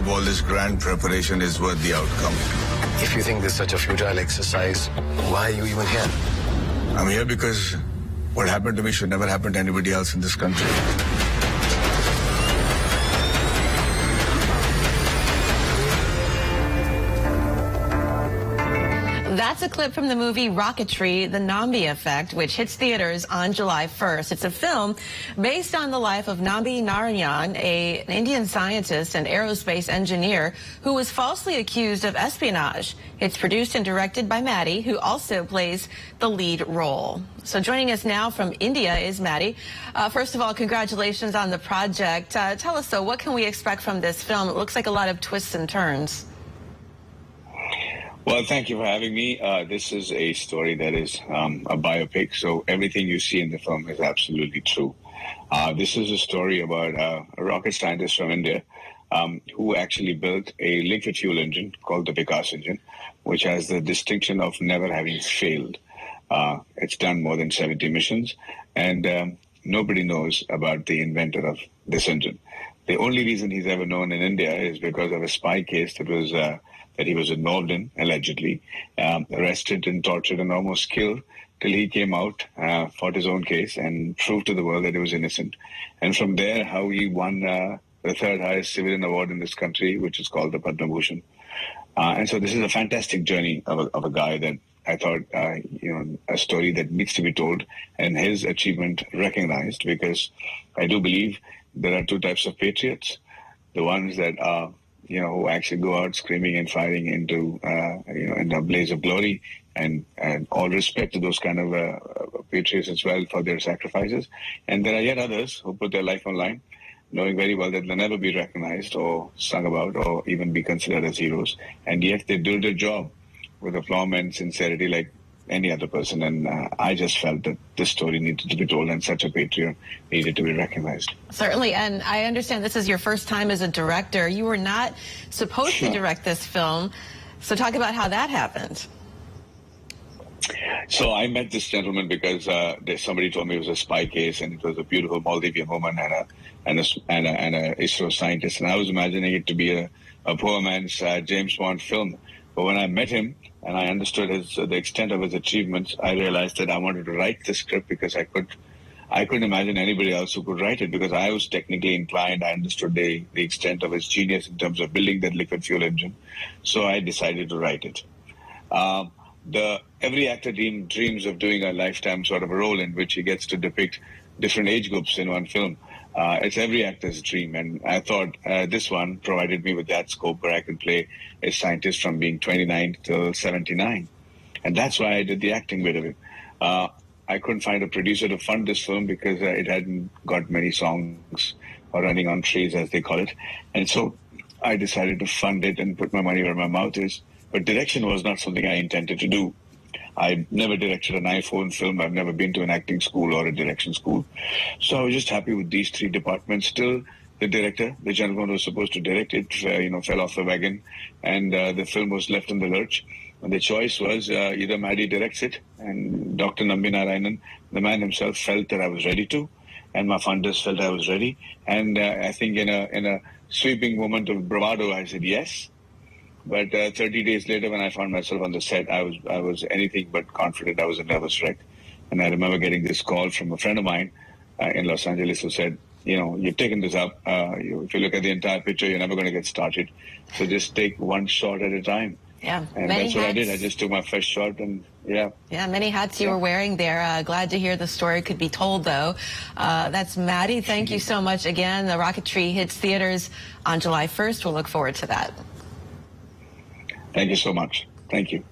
of all this grand preparation is worth the outcome. If you think this is such a futile exercise, why are you even here? I'm here because what happened to me should never happen to anybody else in this country. That's a clip from the movie Rocketry, The Nambi Effect, which hits theaters on July 1st. It's a film based on the life of Nambi Narayanan, an Indian scientist and aerospace engineer who was falsely accused of espionage. It's produced and directed by Maddy, who also plays the lead role. So joining us now from India is Maddy. First of all, congratulations on the project. Tell us, though, what can we expect from this film? It looks like a lot of twists and turns. Well, thank you for having me. This is a story that is a biopic, so everything you see in the film is absolutely true. This is a story about a rocket scientist from India who actually built a liquid fuel engine called the Vikas engine, which has the distinction of never having failed. It's done more than 70 missions, and nobody knows about the inventor of this engine. The only reason he's ever known in India is because of a spy case that he was involved in, allegedly, arrested and tortured and almost killed till he came out, fought his own case and proved to the world that he was innocent. And from there, how he won the third highest civilian award in this country, which is called the Padma Bhushan. And so this is a fantastic journey of a guy that I thought, a story that needs to be told and his achievement recognized, because I do believe there are two types of patriots. The ones that are who actually go out screaming and fighting into in a blaze of glory, and all respect to those kind of patriots as well for their sacrifices. And there are yet others who put their life on line, knowing very well that they'll never be recognized or sung about or even be considered as heroes. And yet they do their job with aplomb and sincerity like any other person. And I just felt that this story needed to be told, and such a patriot needed to be recognized. Certainly, and I understand this is your first time as a director. You were not supposed to direct this film, so talk about how that happened. So I met this gentleman because somebody told me it was a spy case, and it was a beautiful Maldivian woman and a ISRO scientist, and I was imagining it to be a poor man's James Bond film. But when I met him and I understood the extent of his achievements, I realized that I wanted to write the script because I couldn't imagine anybody else who could write it, because I was technically inclined. I understood the extent of his genius in terms of building that liquid fuel engine. So I decided to write it. Every actor dreams of doing a lifetime sort of a role in which he gets to depict different age groups in one film. It's every actor's dream, and I thought this one provided me with that scope where I could play a scientist from being 29 till 79. And that's why I did the acting bit of it. I couldn't find a producer to fund this film because it hadn't got many songs or running on trees, as they call it. And so I decided to fund it and put my money where my mouth is. But direction was not something I intended to do. I never directed an iPhone film. I've never been to an acting school or a direction school. So I was just happy with these three departments. Still, the director, the gentleman who was supposed to direct it, fell off the wagon, and the film was left in the lurch. And the choice was either Maddy directs it, and Dr. Nambi Narayanan, the man himself, felt that I was ready to, and my funders felt I was ready. And I think in a sweeping moment of bravado, I said yes. But 30 days later, when I found myself on the set, I was anything but confident. I was a nervous wreck. And I remember getting this call from a friend of mine in Los Angeles who said, you've taken this up. If you look at the entire picture, you're never going to get started. So just take one shot at a time. Yeah, and that's what I did. I just took my first shot, and yeah. Yeah, many hats you were wearing there. Glad to hear the story could be told, though. That's Maddy. Thank you so much again. The Rocketry hits theaters on July 1st. We'll look forward to that. Thank you so much. Thank you.